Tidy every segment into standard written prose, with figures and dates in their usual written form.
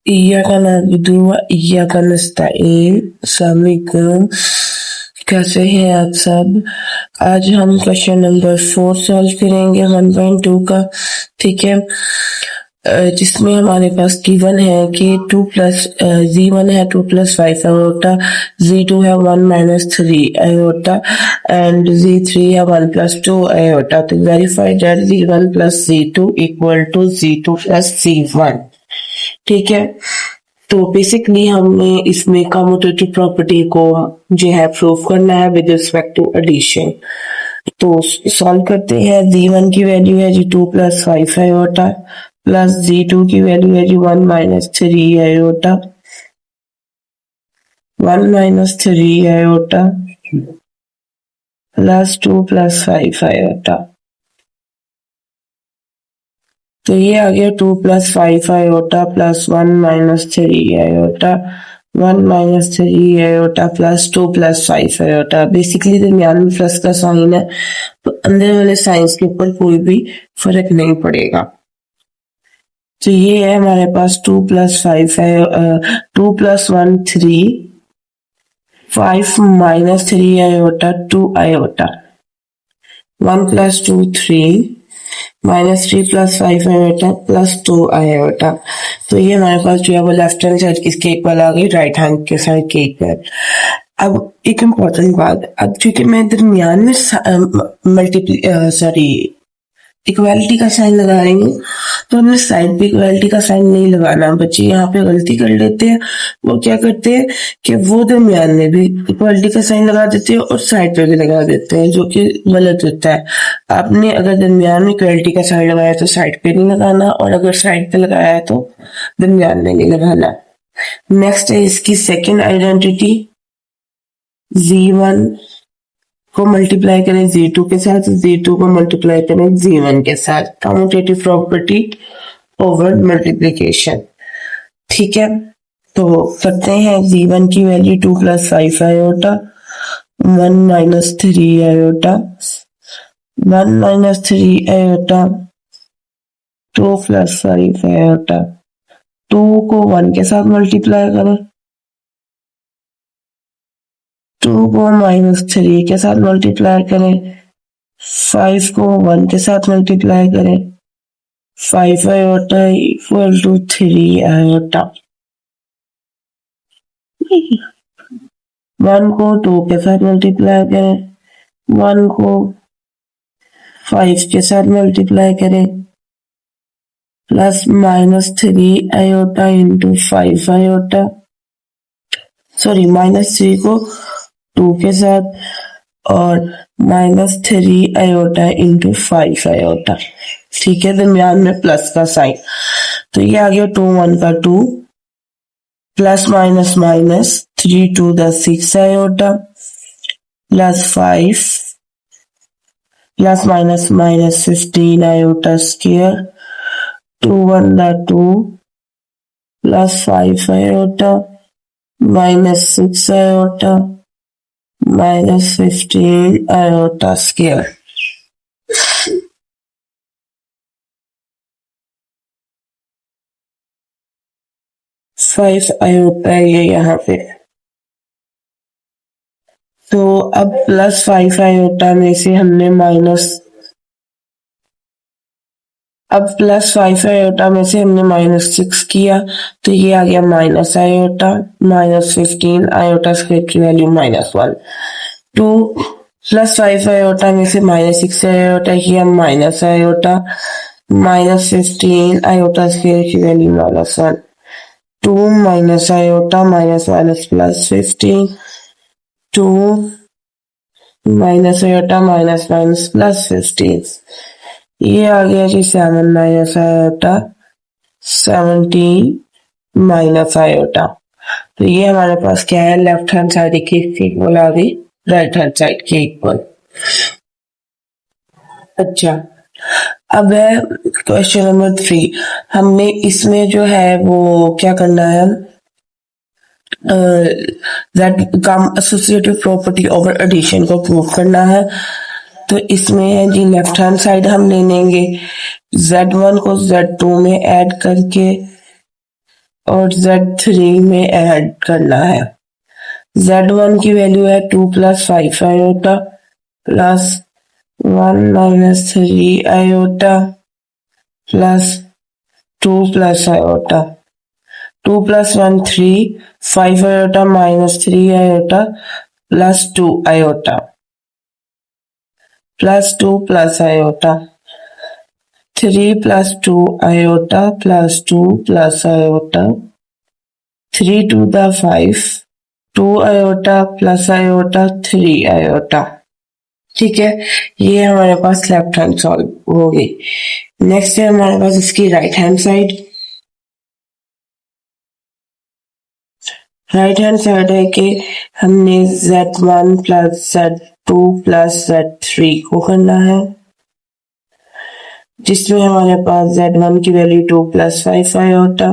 इय्याका नअबुदु व इय्याका नस्तईन। अस्सलाम वालेकुम, कैसे हैं आप सब। आज हम क्वेश्चन नंबर 4 सॉल्व करेंगे 1.2 का। ठीक है, जिसमें हमारे पास गिवन है कि 2 प्लस z1 है 2 प्लस 5 आयोटा, z2 है 1 माइनस 3 आयोटा एंड z3 है 1 प्लस 2 आयोटा। तो verify that z1 plus z2 equal to z2 plus z1। ठीक है, तो बेसिकली हमें इसमें कम्यूटेटिव प्रॉपर्टी को जो है प्रूव करना है विद रिस्पेक्ट टू एडिशन। तो सॉल्व करते हैं। z1 की वैल्यू है जी 2 प्लस 5 आयोटा प्लस z2 की वैल्यू है जी 1 minus 3 iota 1 minus 3 iota plus 2 plus 5 iota. तो ये आ गया 2 plus 5 iota plus 1 minus 3 iota 1 minus 3 iota plus 2 plus 5 iota. Basically दरमियान में प्लस का साइन है, तो अंदर वाले साइंस के ऊपर कोई भी फर्क नहीं पड़ेगा। तो ये है हमारे पास 2 प्लस 5 है 2 plus 1 3 5 minus 3 iota 2 iota 1 plus 2 3 minus 3 plus 5 iota plus 2 iota. तो ये हमारे पास जो है वो लेफ्ट हैंड साइड किसके इक्वल आ गई, राइट हैंड के साइड के इक्वल। अब एक इम्पोर्टेंट बात, अब क्योंकि मैं दरमियान में इक्वालिटी का साइन लगा रही हूँ, तो हमने साइड पे इक्वालिटी का साइन नहीं लगाना। बच्चे यहाँ पे गलती कर लेते हैं, वो क्या करते हैं कि वो दरमियान में भी इक्वालिटी का साइन लगा देते हैं और साइड पे भी लगा देते हैं, जो कि गलत होता है। आपने अगर दरमियान में इक्वालिटी का साइन लगाया तो साइड पे नहीं लगाना, और अगर साइड पे लगाया है तो दरमियान में नहीं लगाना। नेक्स्ट है इसकी सेकेंड आइडेंटिटी, z1 को मल्टीप्लाई करें z2 के साथ, z2 को मल्टीप्लाई करें z1 के साथ। Commutative property over multiplication. ठीक है, तो करते हैं। z1 की value 2 plus 5 iota 1 minus 3 iota 1 minus 3 iota 2 plus 5 iota. 2 को 1 के साथ मल्टीप्लाई करें, 2 को माइनस 3 के साथ मल्टीप्लाई करें, 5 को 1 के साथ मल्टीप्लाई करें, 5 आयोटा इक्वल टू 3 आयोटा। 1 को 2 के साथ मल्टीप्लाई करें, 1 को 5 के साथ मल्टीप्लाई करें, plus minus 3 iota into 5 iota, sorry minus 3 को 2 के साथ और माइनस 3 आयोटा इंटू 5 आयोटा। ठीक है, दरमियान में प्लस का साइन। तो ये आ गया 2 1 का 2 plus minus minus 3 2 the 6 iota plus 5 plus minus minus 15 iota square 2 1 the 2 plus 5 iota minus 6 iota minus 15 iota square. Five iota है ये यहाँ पे। तो अब प्लस 5 आयोटा में से हमने माइनस, अब प्लस 5 आयोटा में से हमने माइनस 6 किया, तो ये आ गया minus iota minus 15 iota square की वैल्यू -1। 2 प्लस 5 आयोटा में से माइनस 6 आयोटा किया, minus iota minus 15 iota square की value -1। 2 minus iota minus minus plus 15 2 minus iota minus minus plus 15। ये आ गया जी 7 माइनस आयोटा 17 माइनस आयोटा। तो ये हमारे पास क्या है, लेफ्ट हैंड साइड के इक्वल आ गई राइट हैंड साइड के इक्वल। अच्छा, अब है क्वेश्चन नंबर 3। हमने इसमें जो है वो क्या करना है, एसोसिएटिव प्रॉपर्टी ओवर एडिशन को प्रूव करना है। तो इसमें है जी लेफ्ट हैंड साइड हम ले लेंगे, z1 को z2 में ऐड करके और Z3 में ऐड करना है। Z1 की वैल्यू है 2 + 5 iota plus 1 - 3 iota plus 2 + iota. 2 + 1 3, 5 iota - 3 iota plus 2 iota plus 2 + iota 3 + 2 iota plus 2 + iota 3 to the 5 2 iota plus iota 3 iota. ठीक है, ये हमारे पास लेफ्ट हैंड सॉल्व हो गई। नेक्स्ट है हमारे पास इसकी right hand side. Right hand side है कि हमने Z1 + Z2 + Z3 को करना है, जिसमें हमारे पास Z1 की वैल्यू 2 + 5 आयोटा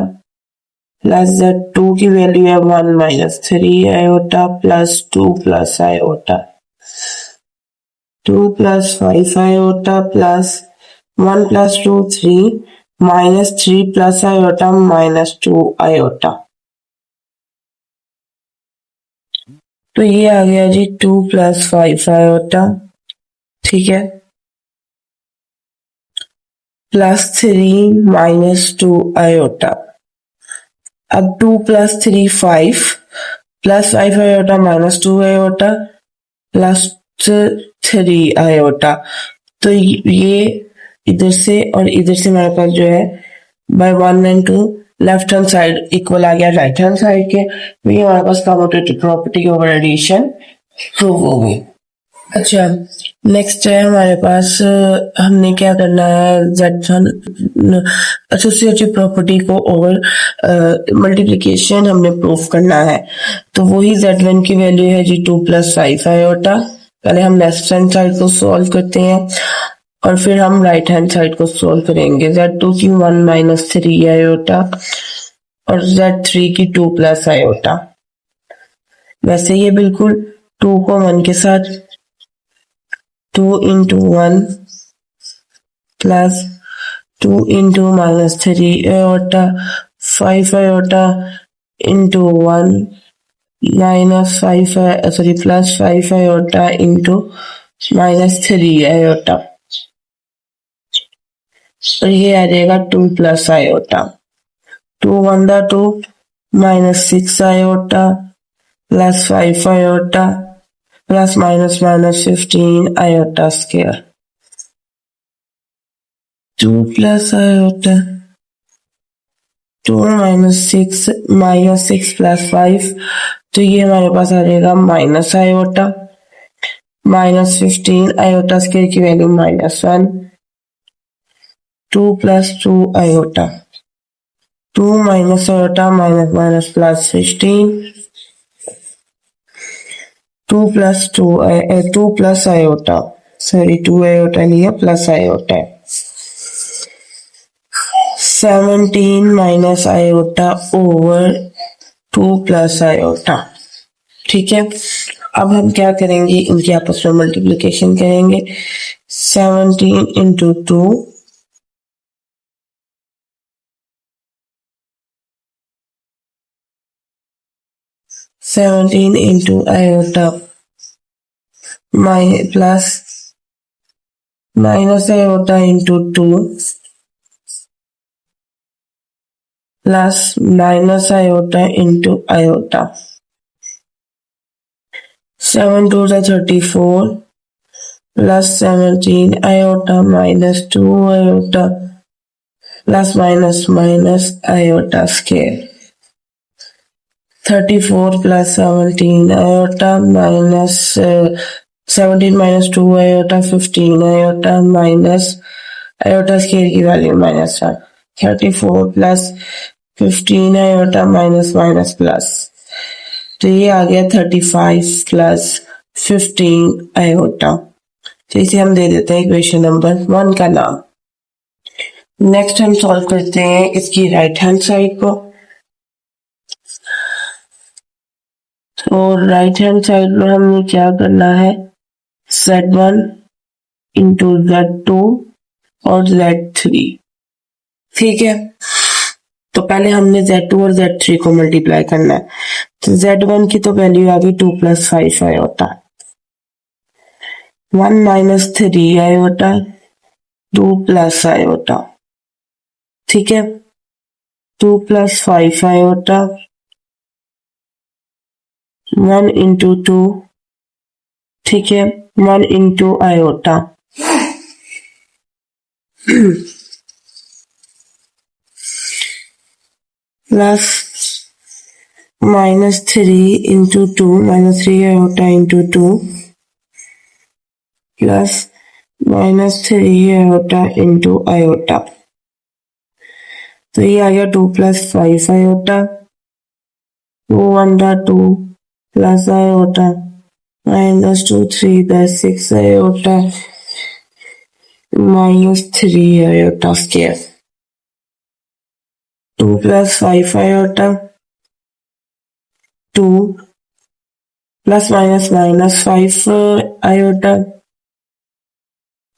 प्लस Z2 की वैल्यू है 1 - 3 iota plus 2 + iota 2 + 5 iota plus 1 + 2 3 -3 + iota -2 iota. तो ये आ गया जी 2 + 5 आयोटा, ठीक है, प्लस 3 - 2 आयोटा। अब 2 + 3 5 plus 5 iota -2 iota plus 3 iota. तो ये इधर से और इधर से हमारे पास जो है by 1 and 2 left hand side equal आ गया राइट हैंड साइड के। ये हमारे पास commutative property over addition prove हो गई। अच्छा, नेक्स्ट है हमारे पास हमने क्या करना है Z1 एसोसिएटिव प्रॉपर्टी को ओवर मल्टीप्लिकेशन हमने प्रूफ करना है। तो वही Z1 की वैल्यू है जी 2 + 5 आयोटा। पहले हम लेफ्ट हैंड साइड को सॉल्व करते हैं और फिर हम राइट हैंड साइड को सॉल्व करेंगे। Z2 की 1 - 3 आयोटा और Z3 की 2 + आयोटा। वैसे ये बिल्कुल 2 को 1 के साथ 2 × 1 plus 2 × -3 iota 5 iota into 1 plus 5 iota into -3 iota. और ये आ जाएगा 2 + iota 2 1 2 -6 iota plus 5 iota plus -15 iota square 2 + iota 2 -6 plus 5, तो ये हमारे पास आ जाएगा माइनस आयोटा -15 आयोटा स्क्वायर की value -1 2 + 2 iota 2 iota plus 15 2 + iota, sorry 2 iota लिया plus iota 17 - iota over 2 + iota. ठीक है, अब हम क्या करेंगे, इनकी आपस में मल्टीप्लिकेशन करेंगे। 17 × 2 17 × iota plus -iota × 2 plus -iota × iota 7 2 34 plus 17 iota -2 iota plus minus iota square 34 + 17 iota minus 17 - 2 iota 15 iota minus iota square की वैल्यू -1 34 + 15 आयोटा माइनस प्लस, तो ये आ गया 35 + 15 आयोटा। तो इसे हम दे देते हैं इक्वेशन नंबर 1 का नाम। नेक्स्ट हम सॉल्व करते हैं इसकी राइट हैंड साइड को। तो राइट हैंड साइड में हमें क्या करना है, Z1 × Z2 और Z3, ठीक है। तो पहले हमने Z2 और Z3 को मल्टीप्लाई करना है। तो Z1 की तो वैल्यू आ गई 2 + 5 आयोटा, 1 - 3 आयोटा, 2 + आयोटा, ठीक है, 2 + 5 आयोटा, 1 × 2, ठीक है, 1 × iota, plus -3 × 2, -3 iota × 2, plus -3 iota × iota. तो ये आ गया 2 + 5 iota, 2 × 2 plus iota, -2 3 + 6 iota, -3 iota square, 2 + 5 iota, 2 plus -5 iota,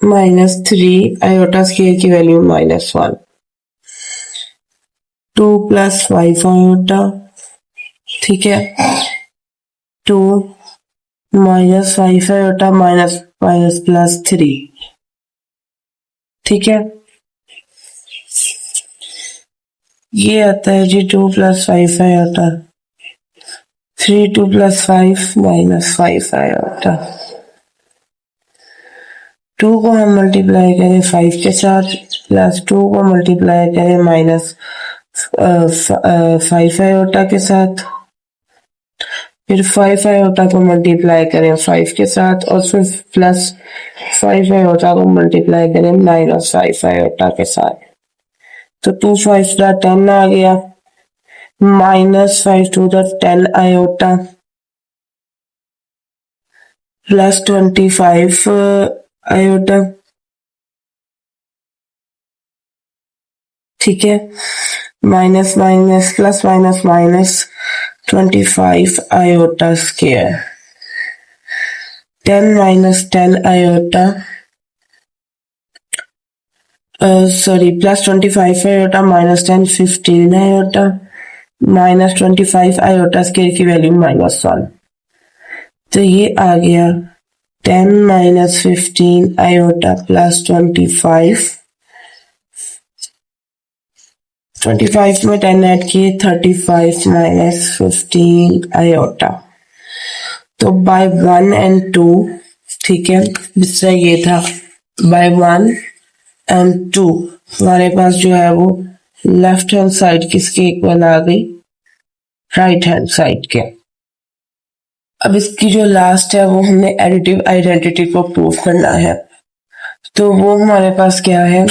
-3 iota square की वैल्यू -1, 2 + 5 आयोटा, ठीक है, 2 - 5 आयोटा +3, ठीक है, ये आता है जी 2 + 5 आयोटा, 3 2 + 5 -5 आयोटा, 2 को हम मल्टीप्लाई करें 5 के साथ, +2 को मल्टीप्लाई करें -5 आयोटा के साथ, फिर 5 आयोटा को मल्टीप्लाई करें 5 के साथ, और फिर +5 आयोटा को मल्टीप्लाई करें -5 आयोटा के साथ। तो 2 5 10 आ गया, -5 2 10 आयोटा, +25 आयोटा, ठीक है, minus minus plus minus minus 25 iota square, 10 - 10 iota, sorry, +25 iota -10 15 iota, -25 iota square की वैल्यू -1। तो ये आ गया 10 - 15 आयोटा +25, 25 में 10 ऐड किए 35 - 15 आयोटा। तो बाय 1 और 2, ठीक है, दूसरा ये था बाय 1 और 2, हमारे पास जो है वो लेफ्ट हैंड साइड किसके इक्वल आ गई, राइट हैंड साइड के। अब इसकी जो लास्ट है वो हमने एडिटिव आइडेंटिटी को प्रूव करना है। तो वो हमारे पास क्या है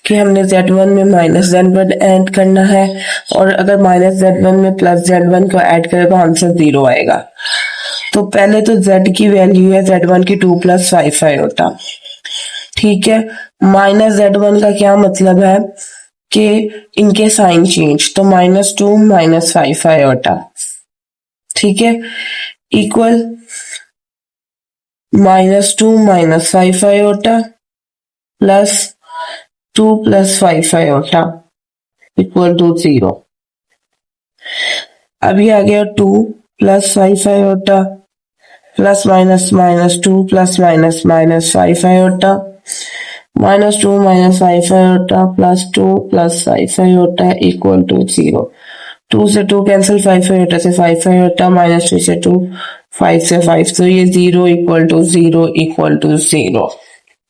कि हमने Z1 में -Z1 ऐड करना है, और अगर -Z1 में +Z1 को ऐड करें तो आंसर 0 आएगा। तो पहले तो Z की वैल्यू है Z1 की 2 + 5 आयोटा, ठीक है, -Z1 का क्या मतलब है कि इनके साइन चेंज, तो -2 - 5 आयोटा, ठीक है, equal -2 - 5 iota plus 2 + 5 iota equal to 0। अभी आ गया 2 + 5 iota plus minus 2 + -5 iota, -2 - 5 iota plus 2 + 5 iota equal to 0। 2 से 2 कैंसिल, 5 आयोटा से 5 आयोटा, -2 से 2, 5 से 5, तो ये 0 इक्वल टू 0 इक्वल टू 0।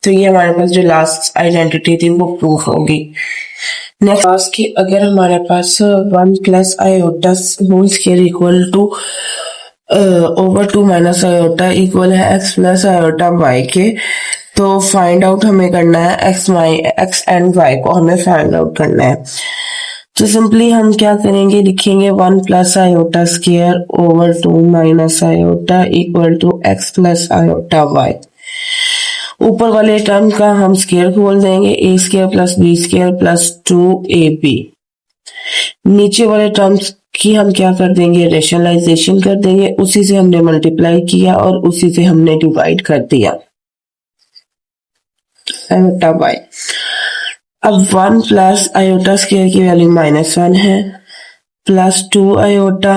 तो ये हमारे पास जो लास्ट आइडेंटिटी थी वो प्रूफ होगी। नेक्स्ट कि अगर हमारे पास 1 + iota whole square equal to over 2 - iota equal है x + आयोटा y के, तो फाइंड आउट हमें करना है x एंड y को हमें फाइंड आउट करना है। तो सिंपली हम क्या करेंगे, लिखेंगे 1 + iota square over 2 - iota equal to x + iota y। ऊपर वाले टर्म का हम स्क्वायर खोल देंगे, a² + b² + 2ab। नीचे वाले टर्म्स की हम क्या कर देंगे, रेशनलाइजेशन कर देंगे, उसी से हमने मल्टीप्लाई किया और उसी से हमने डिवाइड कर दिया आयोटा y। अब 1 प्लस आयोटा स्क्वायर की वैल्यू -1 है, प्लस 2 आयोटा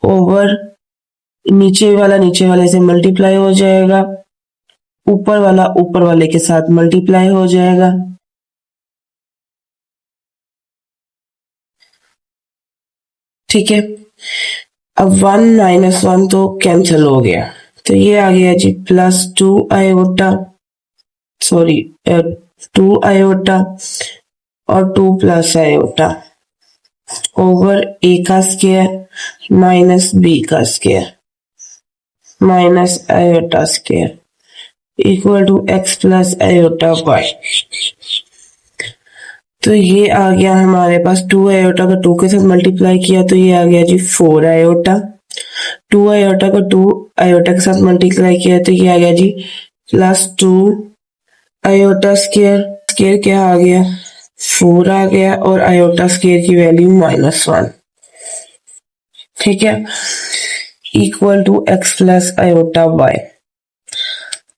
ओवर नीचे वाले से मल्टीप्लाई हो जाएगा, ऊपर वाला ऊपर वाले के साथ मल्टीप्लाई हो जाएगा। ठीक है, अब 1 माइनस 1 तो कैंसिल हो गया, तो ये आ गया जी प्लस 2 आयोटा, सॉरी 2 आयोटा और 2 प्लस आयोटा ओवर ए का स्क्वायर माइनस बी का square minus iota square equal to x plus iota y. तो ये आ गया हमारे पास 2 आयोटा का 2 के साथ मल्टीप्लाई किया तो ये आ गया जी 4 आयोटा, 2 आयोटा का 2 आयोटा के साथ मल्टीप्लाई किया तो ये आ गया जी प्लस 2 आयोटा स्क्वायर, स्क्वायर क्या आ गया 4 आ गया और आयोटा स्क्वायर की वैल्यू -1। ठीक है, equal to x plus iota y.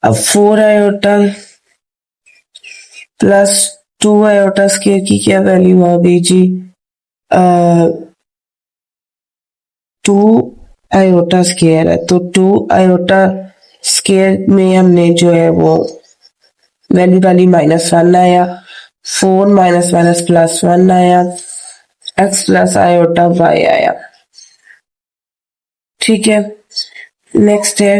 अब 4 आयोटा प्लस 2 आयोटा स्क्वायर की क्या वैल्यू आ गई जी 2 आयोटा स्क्वायर है, तो 2 आयोटा स्क्वायर में हमने जो है वो वैल्यू डाली -1 आया, 4 माइनस माइनस प्लस 1 आया, एक्स प्लस आयोटा वाई आया। ठीक है, नेक्स्ट है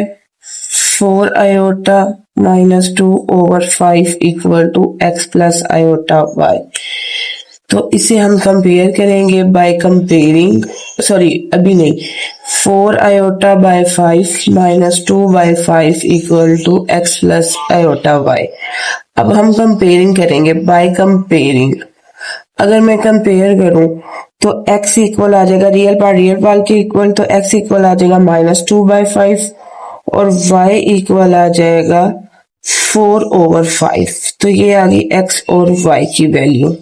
4 iota -2 over 5 equal to x plus iota y. तो इसे हम कंपेयर करेंगे बाय कंपेयरिंग, सॉरी अभी नहीं, 4 iota by 5 -2 by 5 equal to x plus iota y. अब हम कंपेयरिंग करेंगे बाय कंपेयरिंग। अगर मैं कंपेयर करूं तो x इक्वल आ जाएगा रियल पार्ट के इक्वल, तो x इक्वल आ जाएगा -2 बाय 5 और y इक्वल आ जाएगा 4 ओवर 5। तो ये आ गई x और y की वैल्यू।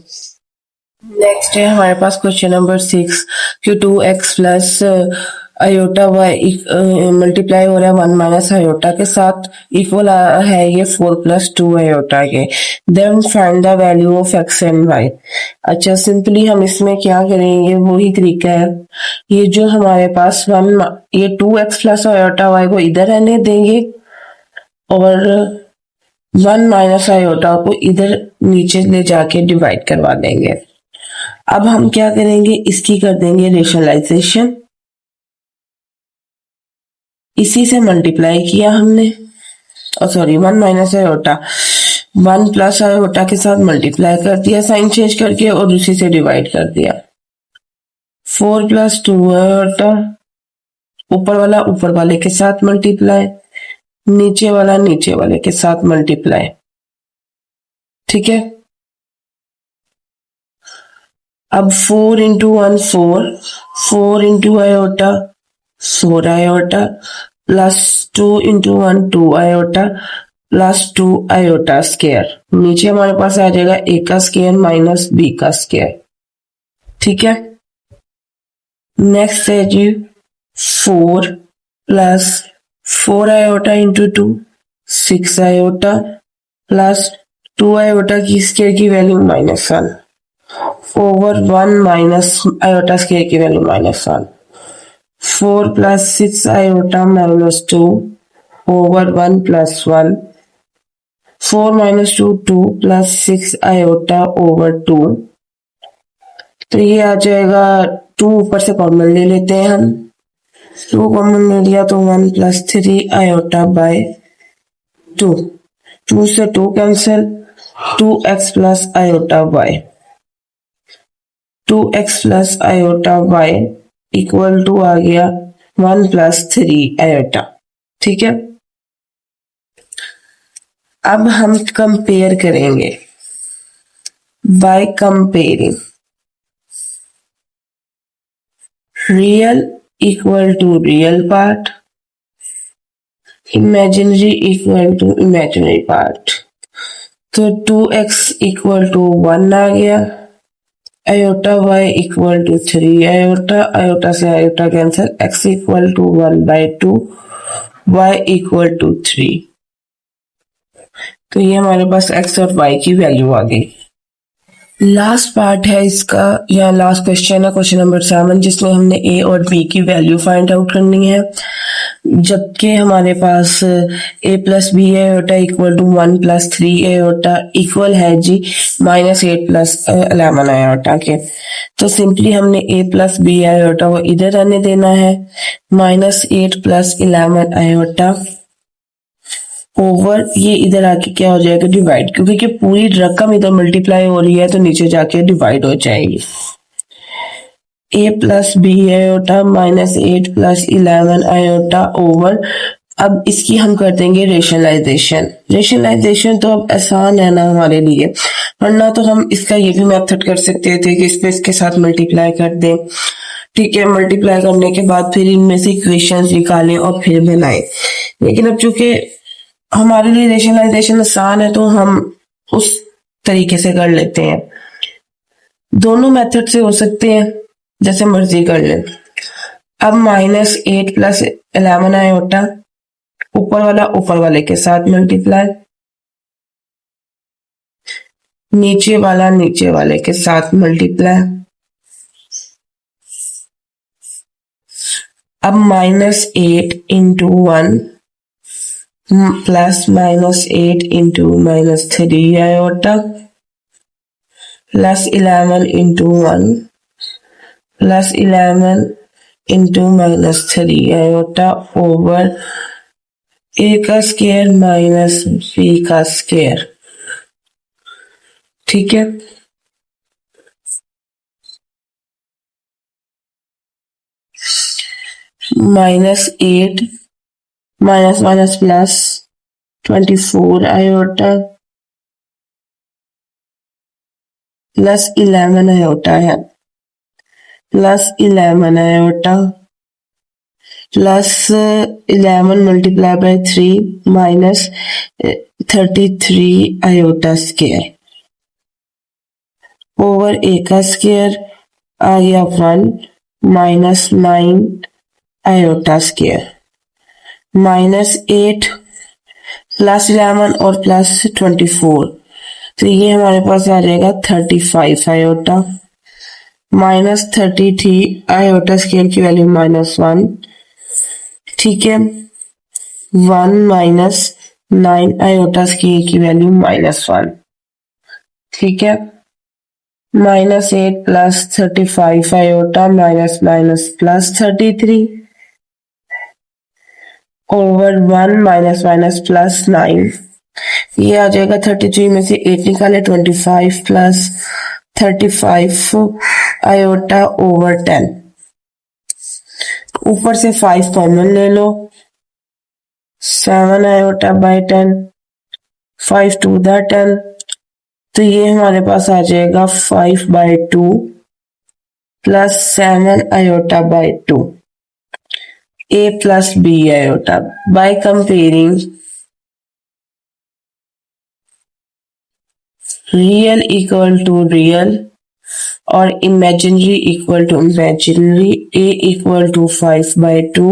नेक्स्ट है हमारे पास क्वेश्चन नंबर 6 कि 2x plus iota Y multiply हो रहा है 1 माइनस आयोटा के साथ, इक्वल है ये 4 प्लस 2 आयोटा के। Then find the value of x and y। अच्छा, सिंपली हम इसमें क्या करेंगे, वही तरीका है, ये जो हमारे पास ये 2x प्लस आयोटा वाई को इधर रहने देंगे और 1 माइनस आयोटा को इधर नीचे ले जाके डिवाइड करवा देंगे। अब हम क्या करेंगे, इसकी कर देंगे रेशनलाइजेशन, इसी से मल्टीप्लाई किया हमने, sorry 1 minus iota 1 plus iota के साथ मल्टीप्लाई कर दिया साइन चेंज करके और उसी से डिवाइड कर दिया। 4 प्लस 2 आयोटा, ऊपर वाले के साथ मल्टीप्लाई, नीचे वाले के साथ मल्टीप्लाई। ठीक है, अब 4 into 1 4 into iota 4 iota plus 2 into 1 2 iota plus 2 iota square, नीचे हमारे पास आ जाएगा a का स्क्वायर माइनस b का स्क्वायर। ठीक है, नेक्स्ट है जी 4 प्लस 4 iota into 2 6 iota plus 2 iota की स्क्वायर की value -1 over 1 minus iota square की value -1। 4 plus 6 iota -2 over 1 plus 1। 4 minus 2 2 plus 6 iota over 2। तो ये आ जाएगा 2 ऊपर से कॉमन ले लेते हैं हम, 2 कॉमन ले लिया तो 1 प्लस 3 आयोटा बाय 2, 2 से 2 cancel, 2x plus iota y, 2x plus iota y equal to आ गया 1 प्लस 3 आयोटा। ठीक है, अब हम कंपेयर करेंगे by comparing real equal to real part, imaginary equal to imaginary part. तो 2x इक्वल टू 1 आ गया, iota y equal to 3 iota, iota से iota cancel, x equal to 1/2, y equal to 3। तो ये हमारे पास x और y की वैल्यू आ गई। लास्ट पार्ट है इसका, या लास्ट क्वेश्चन है, क्वेश्चन नंबर 7, जिसमें हमने ए और बी की वैल्यू फाइंड आउट करनी है। जबकि हमारे पास a plus b iota equal to 1 plus 3 iota equal है जी -8 प्लस 11 आयोटा के। तो सिंपली हमने ए प्लस बी आयोटा को इधर आने देना है, -8 प्लस 11 आयोटा ओवर ये इधर आके क्या हो जाएगा, डिवाइड, क्योंकि कि पूरी रकम इधर मल्टीप्लाई हो रही है तो नीचे जाके डिवाइड हो जाएगी। A plus b iota -8 plus 11 iota over, अब इसकी हम कर देंगे रेशनलाइजेशन। रेशनलाइजेशन तो अब आसान है ना हमारे लिए, वरना तो हम इसका ये भी मेथड कर सकते थे कि इसको इसके साथ मल्टीप्लाई कर दें। ठीक है, मल्टीप्लाई करने के बाद फिर इनमें से इक्वेशंस निकालें और फिर बनाएं। लेकिन अब चूंकि हमारे लिए रेशनलाइजेशन आसान है तो हम उस तरीके से कर लेते हैं। दोनों मेथड से हो सकते हैं, जैसे मर्जी कर लें। अब -8 प्लस 11 आयोटा, ऊपर वाला ऊपर वाले के साथ मल्टीप्लाई, नीचे वाला नीचे वाले के साथ मल्टीप्लाई। अब -8 into 1 plus -8 into -3 iota plus 11 into 1 plus 11 into -3 iota over ए का स्क्वायर माइनस बी का स्क्वायर। ठीक है, -8 minus minus plus 24 iota plus 11 iota है, plus 11 iota plus 11 multiply by 3 minus 33 iota square over ए का स्क्वायर आ गया 1 -9 iota square, -8 plus 11 और plus 24, तो ये हमारे पास आ जाएगा 35 आयोटा, -33 आयोटा स्क्वायर की वैल्यू -1। ठीक है, 1 माइनस 9 आयोटा स्क्वायर की वैल्यू -1। ठीक है, -8 plus 35 iota minus minus plus 33 over 1 minus minus plus 9, ये आ जाएगा 33 में से 8 निकाले 25 प्लस 35 आयोटा ओवर 10, ऊपर से 5 कॉमन ले लो, 7 आयोटा बाय 10, 5 टू द 10, तो ये हमारे पास आ जाएगा 5/2 plus 7 iota by 2, a plus b iota. By comparing real equal to real और imaginary equal to imaginary, a equal to 5/2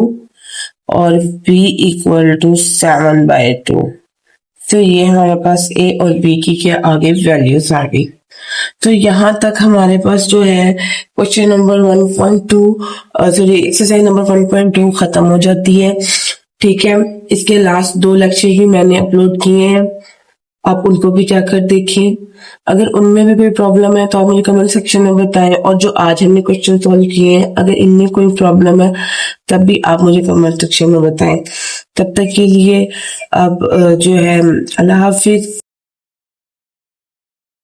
और b इक्वल टू 7/2, तो ये हमारे पास a और b की क्या आगे वैल्यूज आ गई। तो यहाँ तक हमारे पास जो है question number 1.2 sorry exercise number 1.2 खत्म हो जाती है। ठीक है, इसके लास्ट 2 लेक्चर ही मैंने अपलोड किए हैं, आप उनको भी जाकर देखें। अगर उनमें भी कोई प्रॉब्लम है तो आप मुझे कमेंट सेक्शन में बताएं, और जो आज हमने क्वेश्चन सॉल्व किए हैं अगर इनमें कोई प्रॉब्लम है तब भी आप मुझे कमेंट सेक्शन में बताएं। तब तक के लिए अब जो है अल्लाह हाफिज।